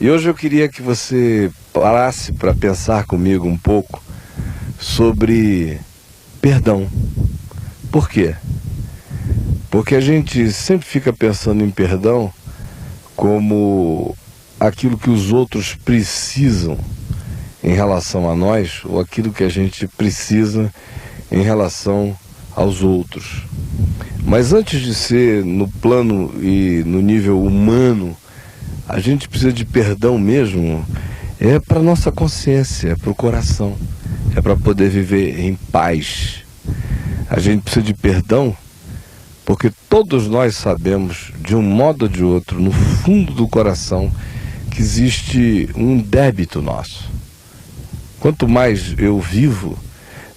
E hoje eu queria que você parasse para pensar comigo um pouco sobre perdão. Por quê? Porque a gente sempre fica pensando em perdão como aquilo que os outros precisam em relação a nós, ou aquilo que a gente precisa em relação aos outros. Mas antes de ser no plano e no nível humano, a gente precisa de perdão mesmo, é para nossa consciência, é para o coração, é para poder viver em paz. A gente precisa de perdão porque todos nós sabemos, de um modo ou de outro, no fundo do coração, que existe um débito nosso. Quanto mais eu vivo,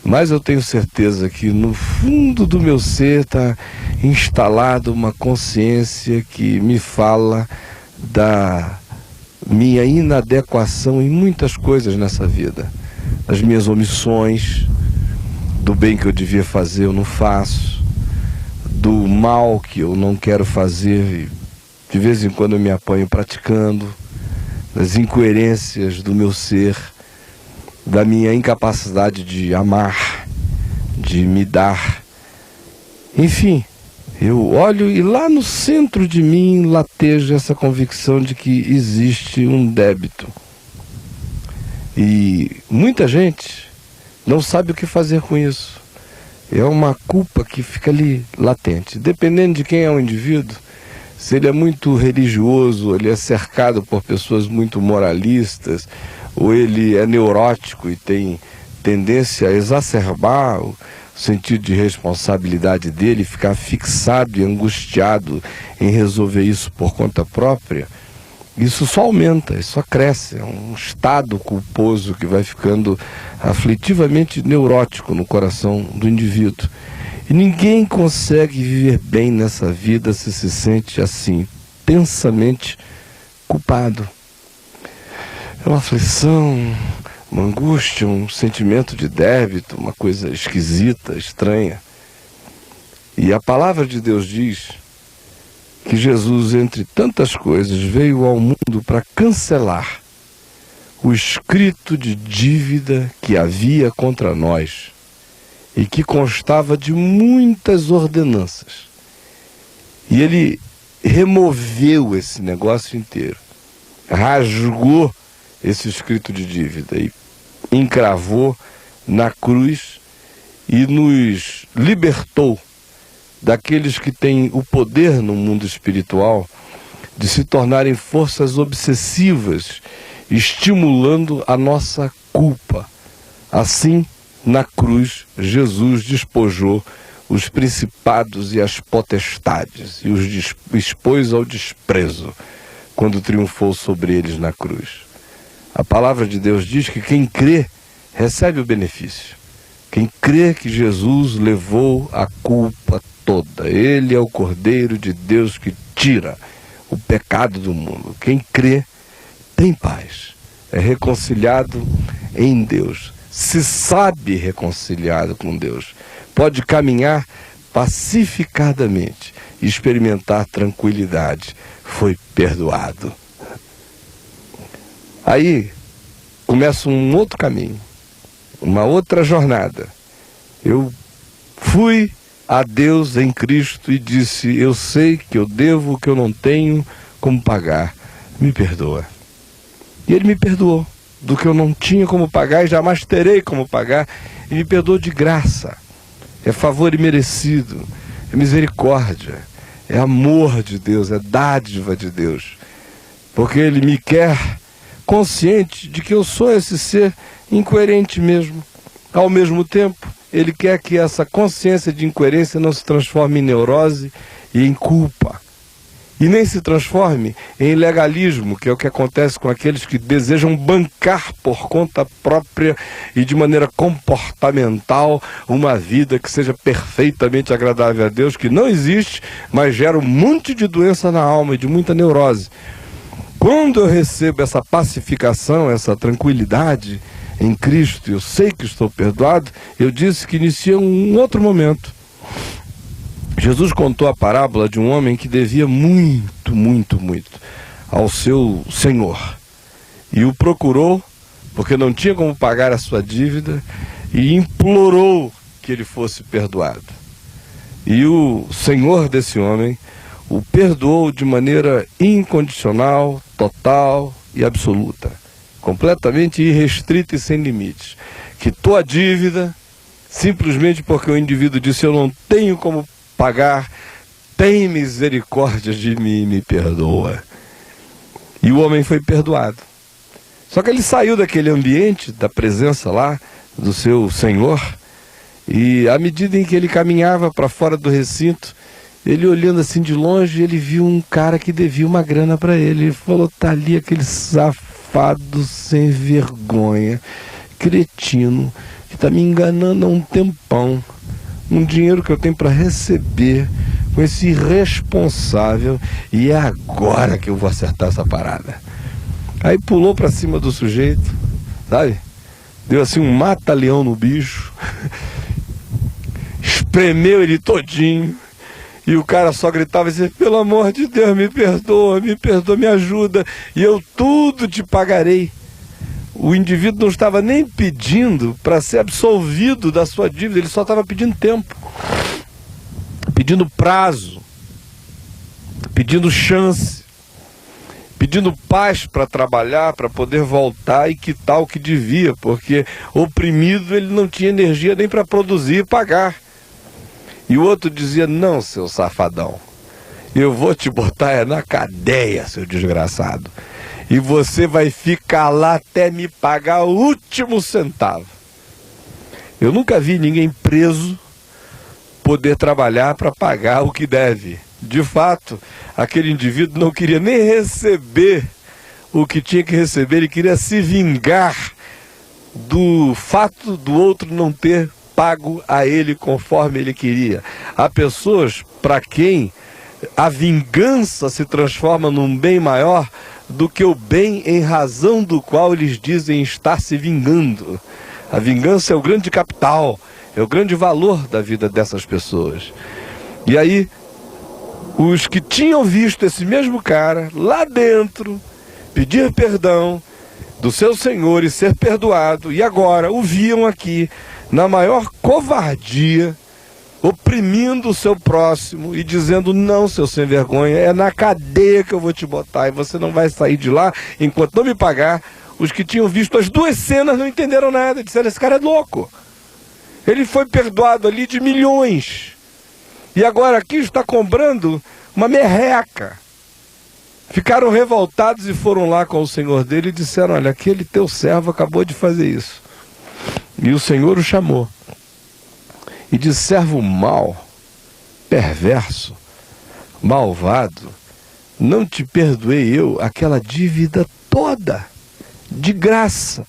mais eu tenho certeza que no fundo do meu ser está instalada uma consciência que me fala da minha inadequação em muitas coisas nessa vida, das minhas omissões, do bem que eu devia fazer eu não faço, do mal que eu não quero fazer e de vez em quando eu me apanho praticando, das incoerências do meu ser, da minha incapacidade de amar, de me dar. Enfim, eu olho e lá no centro de mim lateja essa convicção de que existe um débito. E muita gente não sabe o que fazer com isso. É uma culpa que fica ali latente. Dependendo de quem é o indivíduo, se ele é muito religioso, ele é cercado por pessoas muito moralistas, ou ele é neurótico e tem tendência a exacerbar o sentido de responsabilidade dele, ficar fixado e angustiado em resolver isso por conta própria, isso só aumenta, isso só cresce, é um estado culposo que vai ficando aflitivamente neurótico no coração do indivíduo. E ninguém consegue viver bem nessa vida se sente assim, intensamente culpado. É uma aflição, uma angústia, um sentimento de débito, uma coisa esquisita, estranha. E a palavra de Deus diz que Jesus, entre tantas coisas, veio ao mundo para cancelar o escrito de dívida que havia contra nós e que constava de muitas ordenanças. E ele removeu esse negócio inteiro, rasgou esse escrito de dívida e encravou na cruz e nos libertou daqueles que têm o poder no mundo espiritual de se tornarem forças obsessivas, estimulando a nossa culpa. Assim, na cruz, Jesus despojou os principados e as potestades e os expôs ao desprezo quando triunfou sobre eles na cruz. A palavra de Deus diz que quem crê recebe o benefício. Quem crê que Jesus levou a culpa toda. Ele é o Cordeiro de Deus que tira o pecado do mundo. Quem crê tem paz. É reconciliado em Deus. Se sabe reconciliado com Deus. Pode caminhar pacificadamente e experimentar tranquilidade. Foi perdoado. Aí começa um outro caminho, uma outra jornada. Eu fui a Deus em Cristo e disse: eu sei que eu devo o que eu não tenho como pagar, me perdoa. E ele me perdoou do que eu não tinha como pagar e jamais terei como pagar, e me perdoou de graça. É favor imerecido, é misericórdia, é amor de Deus, é dádiva de Deus, porque ele me quer consciente de que eu sou esse ser incoerente mesmo. Ao mesmo tempo, ele quer que essa consciência de incoerência não se transforme em neurose e em culpa. E nem se transforme em legalismo, que é o que acontece com aqueles que desejam bancar por conta própria e de maneira comportamental uma vida que seja perfeitamente agradável a Deus, que não existe, mas gera um monte de doença na alma e de muita neurose. Quando eu recebo essa pacificação, essa tranquilidade em Cristo, eu sei que estou perdoado, eu disse que inicia um outro momento. Jesus contou a parábola de um homem que devia muito ao seu Senhor. e o procurou, porque não tinha como pagar a sua dívida, e implorou que ele fosse perdoado. E o Senhor desse homem o perdoou de maneira incondicional, total e absoluta, completamente irrestrita e sem limites. Quitou a dívida, simplesmente porque o indivíduo disse: eu não tenho como pagar, tem misericórdia de mim e me perdoa. E o homem foi perdoado. Só que ele saiu daquele ambiente, da presença lá do seu Senhor, e à medida em que ele caminhava para fora do recinto, ele olhando assim de longe, ele viu um cara que devia uma grana para ele. Ele falou: tá ali aquele safado sem vergonha, cretino, que está me enganando há um tempão. Um dinheiro que eu tenho para receber com esse irresponsável, e é agora que eu vou acertar essa parada. Aí pulou para cima do sujeito, sabe? Deu assim um mata-leão no bicho, espremeu ele todinho. E o cara só gritava assim: pelo amor de Deus, me perdoa, me ajuda, e eu tudo te pagarei. O indivíduo não estava nem pedindo para ser absolvido da sua dívida, ele só estava pedindo tempo, pedindo prazo, pedindo chance, pedindo paz para trabalhar, para poder voltar e quitar o que devia, porque oprimido ele não tinha energia nem para produzir e pagar. E o outro dizia: não, seu safadão, eu vou te botar na cadeia, seu desgraçado, e você vai ficar lá até me pagar o último centavo. Eu nunca vi ninguém preso poder trabalhar para pagar o que deve. De fato, aquele indivíduo não queria nem receber o que tinha que receber, ele queria se vingar do fato do outro não ter pago a ele conforme ele queria. Há pessoas para quem a vingança se transforma num bem maior do que o bem em razão do qual eles dizem estar se vingando. A vingança é o grande capital, é o grande valor da vida dessas pessoas. E aí, os que tinham visto esse mesmo cara lá dentro pedir perdão do seu Senhor e ser perdoado, e agora o viam aqui na maior covardia, oprimindo o seu próximo e dizendo: não, seu sem vergonha, é na cadeia que eu vou te botar e você não vai sair de lá enquanto não me pagar. Os que tinham visto as duas cenas não entenderam nada, disseram: esse cara é louco. Ele foi perdoado ali de milhões e agora aqui está cobrando uma merreca. Ficaram revoltados e foram lá com o senhor dele e disseram: olha, aquele teu servo acabou de fazer isso. E o Senhor o chamou e disse: servo mau, perverso, malvado, não te perdoei eu aquela dívida toda, de graça,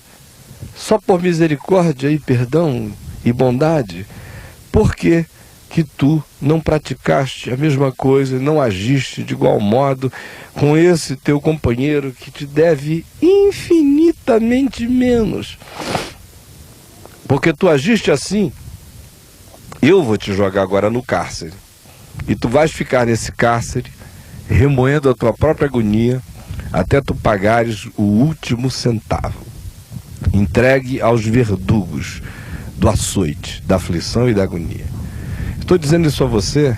só por misericórdia e perdão e bondade? Por que que tu não praticaste a mesma coisa, não agiste de igual modo com esse teu companheiro que te deve infinitamente menos? Porque tu agiste assim, eu vou te jogar agora no cárcere. E tu vais ficar nesse cárcere, remoendo a tua própria agonia, até tu pagares o último centavo. Entregue aos verdugos do açoite, da aflição e da agonia. Estou dizendo isso a você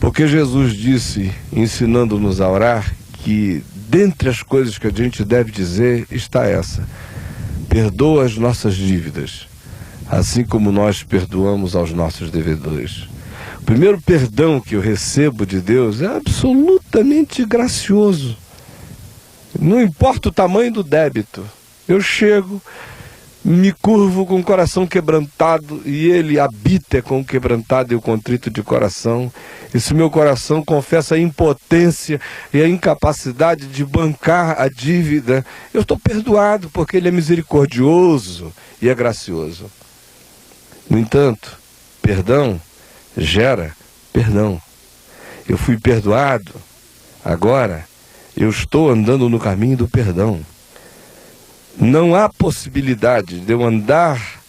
porque Jesus disse, ensinando-nos a orar, que dentre as coisas que a gente deve dizer está essa: perdoa as nossas dívidas, assim como nós perdoamos aos nossos devedores. O primeiro perdão que eu recebo de Deus é absolutamente gracioso. Não importa o tamanho do débito. Eu chego, me curvo com o coração quebrantado, e Ele habita com o quebrantado e o contrito de coração. E se meu coração confessa a impotência e a incapacidade de bancar a dívida, eu estou perdoado, porque Ele é misericordioso e é gracioso. No entanto, perdão gera perdão. Eu fui perdoado, agora eu estou andando no caminho do perdão. Não há possibilidade de eu andar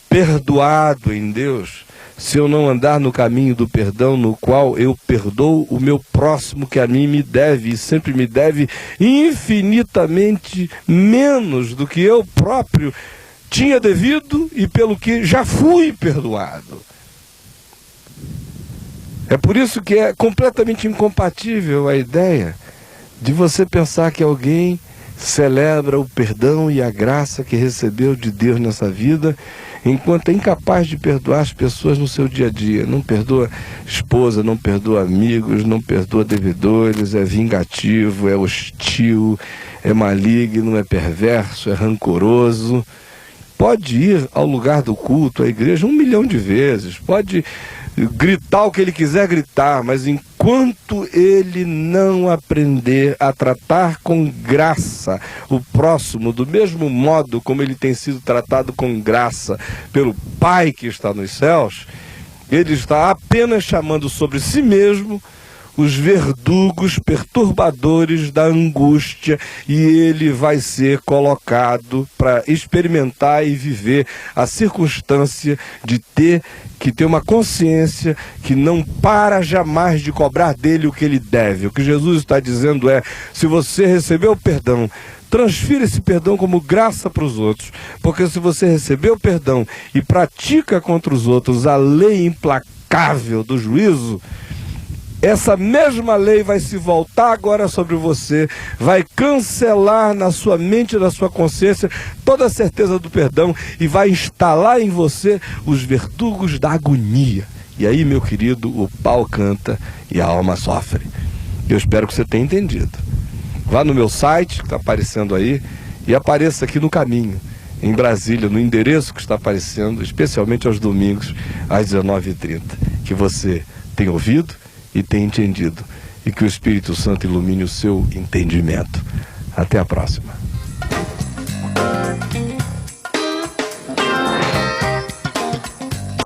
perdoado em Deus se eu não andar no caminho do perdão, no qual eu perdoo o meu próximo que a mim me deve, e sempre me deve infinitamente menos do que eu próprio tinha devido e pelo que já fui perdoado. É por isso que é completamente incompatível a ideia de você pensar que alguém celebra o perdão e a graça que recebeu de Deus nessa vida, enquanto é incapaz de perdoar as pessoas no seu dia a dia. Não perdoa esposa, não perdoa amigos, não perdoa devedores, é vingativo, é hostil, é maligno, é perverso, é rancoroso. Pode ir ao lugar do culto, à igreja, 1 milhão de vezes, pode gritar o que ele quiser gritar, mas enquanto ele não aprender a tratar com graça o próximo, do mesmo modo como ele tem sido tratado com graça pelo Pai que está nos céus, ele está apenas chamando sobre si mesmo os verdugos perturbadores da angústia, e ele vai ser colocado para experimentar e viver a circunstância de ter que ter uma consciência que não para jamais de cobrar dele o que ele deve. O que Jesus está dizendo é: se você recebeu o perdão, transfira esse perdão como graça para os outros, porque se você recebeu o perdão e pratica contra os outros a lei implacável do juízo, essa mesma lei vai se voltar agora sobre você, vai cancelar na sua mente e na sua consciência toda a certeza do perdão e vai instalar em você os verdugos da agonia. E aí, meu querido, o pau canta e a alma sofre. Eu espero que você tenha entendido. Vá no meu site, que está aparecendo aí, e apareça aqui no caminho, em Brasília, no endereço que está aparecendo, especialmente aos domingos, às 19h30. Que você tenha ouvido e tenha entendido, e que o Espírito Santo ilumine o seu entendimento. Até a próxima.